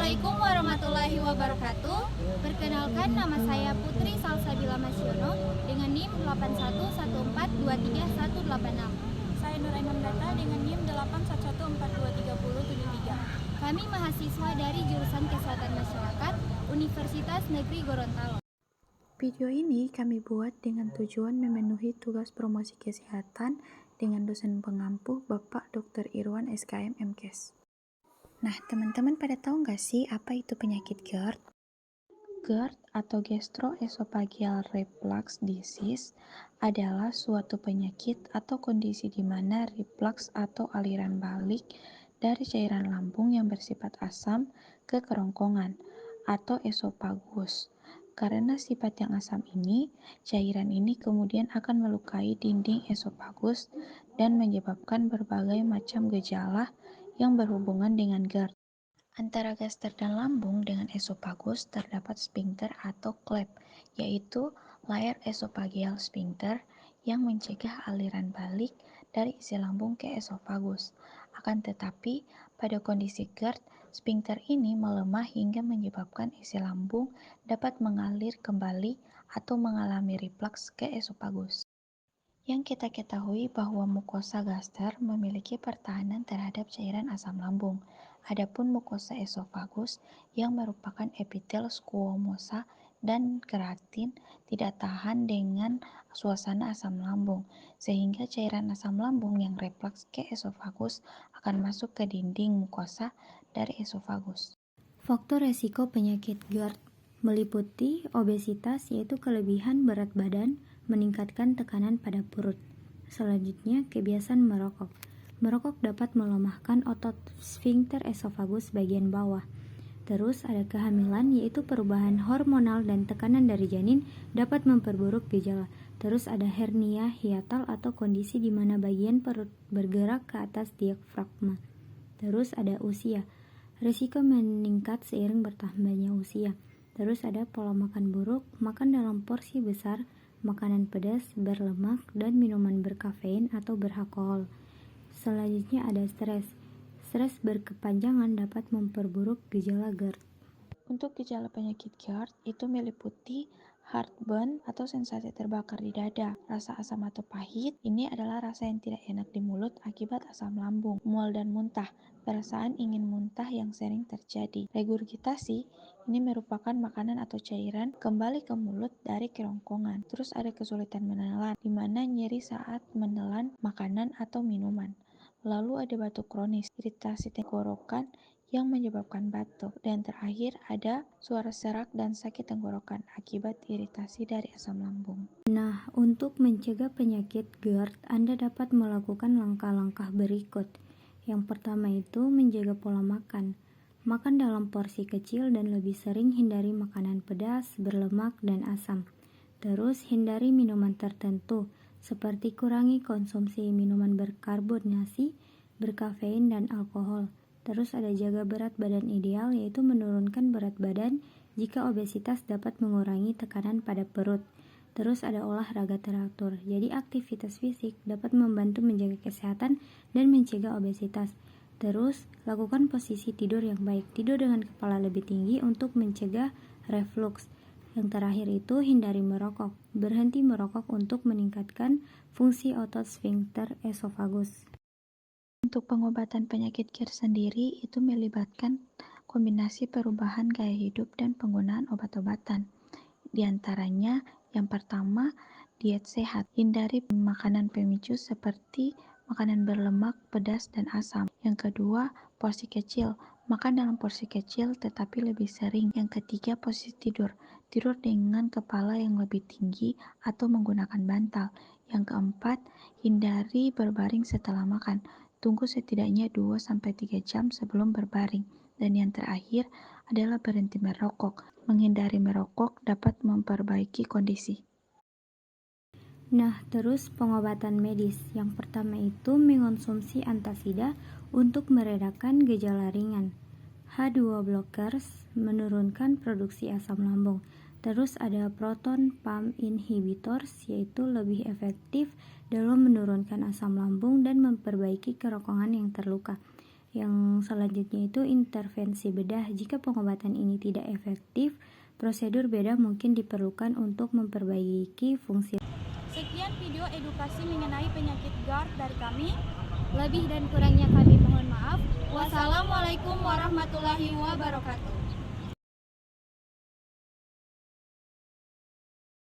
Assalamualaikum warahmatullahi wabarakatuh. Perkenalkan, nama saya Putri Salsabila Masyono dengan NIM 8114231186. Saya Nur Ainam Data dengan NIM 81142373. Kami mahasiswa dari jurusan Kesehatan Masyarakat Universitas Negeri Gorontalo. Video ini kami buat dengan tujuan memenuhi tugas promosi kesehatan dengan dosen pengampu Bapak Dr. Irwan SKM MKes. Nah, teman-teman pada tahu nggak sih apa itu penyakit GERD? GERD atau Gastroesophageal Reflux Disease adalah suatu penyakit atau kondisi di mana reflux atau aliran balik dari cairan lambung yang bersifat asam ke kerongkongan atau esofagus. Karena sifat yang asam ini, cairan ini kemudian akan melukai dinding esofagus dan menyebabkan berbagai macam gejala yang berhubungan dengan GERD. Antara gaster dan lambung dengan esofagus terdapat sphincter atau klep, yaitu layar esophageal sphincter yang mencegah aliran balik dari isi lambung ke esofagus. Akan tetapi, pada kondisi GERD, sphincter ini melemah hingga menyebabkan isi lambung dapat mengalir kembali atau mengalami reflux ke esofagus. Yang kita ketahui bahwa mukosa gaster memiliki pertahanan terhadap cairan asam lambung. Adapun mukosa esofagus yang merupakan epitel squamosa dan keratin tidak tahan dengan suasana asam lambung, sehingga cairan asam lambung yang refleks ke esofagus akan masuk ke dinding mukosa dari esofagus. Faktor resiko penyakit GERD meliputi obesitas, yaitu kelebihan berat badan, meningkatkan tekanan pada perut. Selanjutnya, kebiasaan merokok. Merokok dapat melemahkan otot sphincter esofagus bagian bawah. Terus ada kehamilan, yaitu perubahan hormonal dan tekanan dari janin dapat memperburuk gejala. Terus ada hernia hiatal atau kondisi di mana bagian perut bergerak ke atas diafragma. Terus ada usia. Risiko meningkat seiring bertambahnya usia. Terus ada pola makan buruk, makan dalam porsi besar, makanan pedas, berlemak, dan minuman berkafein atau beralkohol. Selanjutnya ada stres. Stres berkepanjangan dapat memperburuk gejala GERD. Untuk gejala penyakit GERD itu meliputi heartburn atau sensasi terbakar di dada, rasa asam atau pahit. Ini adalah rasa yang tidak enak di mulut akibat asam lambung, mual dan muntah, perasaan ingin muntah yang sering terjadi. Regurgitasi ini merupakan makanan atau cairan kembali ke mulut dari kerongkongan. Terus ada kesulitan menelan, di mana nyeri saat menelan makanan atau minuman. Lalu ada batuk kronis, iritasi tenggorokan yang menyebabkan batuk, dan terakhir ada suara serak dan sakit tenggorokan akibat iritasi dari asam lambung. Nah, untuk mencegah penyakit GERD, Anda dapat melakukan langkah-langkah berikut. Yang pertama itu menjaga pola makan. Makan dalam porsi kecil dan lebih sering hindari makanan pedas, berlemak, dan asam. Terus hindari minuman tertentu, seperti kurangi konsumsi minuman berkarbonasi, berkafein, dan alkohol. Terus ada jaga berat badan ideal, yaitu menurunkan berat badan jika obesitas dapat mengurangi tekanan pada perut. Terus ada olahraga teratur, jadi aktivitas fisik dapat membantu menjaga kesehatan dan mencegah obesitas. Terus lakukan posisi tidur yang baik, tidur dengan kepala lebih tinggi untuk mencegah reflux. Yang terakhir itu hindari merokok, berhenti merokok untuk meningkatkan fungsi otot sphincter esofagus. Untuk pengobatan penyakit GERD sendiri itu melibatkan kombinasi perubahan gaya hidup dan penggunaan obat-obatan. Di antaranya, yang pertama, diet sehat. Hindari makanan pemicu seperti makanan berlemak, pedas, dan asam. Yang kedua, porsi kecil. Makan dalam porsi kecil tetapi lebih sering. Yang ketiga, posisi tidur. Tidur dengan kepala yang lebih tinggi atau menggunakan bantal. Yang keempat, hindari berbaring setelah makan. Tunggu setidaknya 2-3 jam sebelum berbaring. Dan yang terakhir adalah berhenti merokok. Menghindari merokok dapat memperbaiki kondisi. Nah, terus pengobatan medis. Yang pertama itu mengonsumsi antasida untuk meredakan gejala ringan. H2 blockers menurunkan produksi asam lambung. Terus ada proton pump inhibitors, yaitu lebih efektif dalam menurunkan asam lambung dan memperbaiki kerongkongan yang terluka. Yang selanjutnya itu intervensi bedah. Jika pengobatan ini tidak efektif, prosedur bedah mungkin diperlukan untuk memperbaiki fungsi. Sekian video edukasi mengenai penyakit GERD dari kami. Lebih dan kurangnya kami mohon maaf. Wassalamualaikum warahmatullahi wabarakatuh.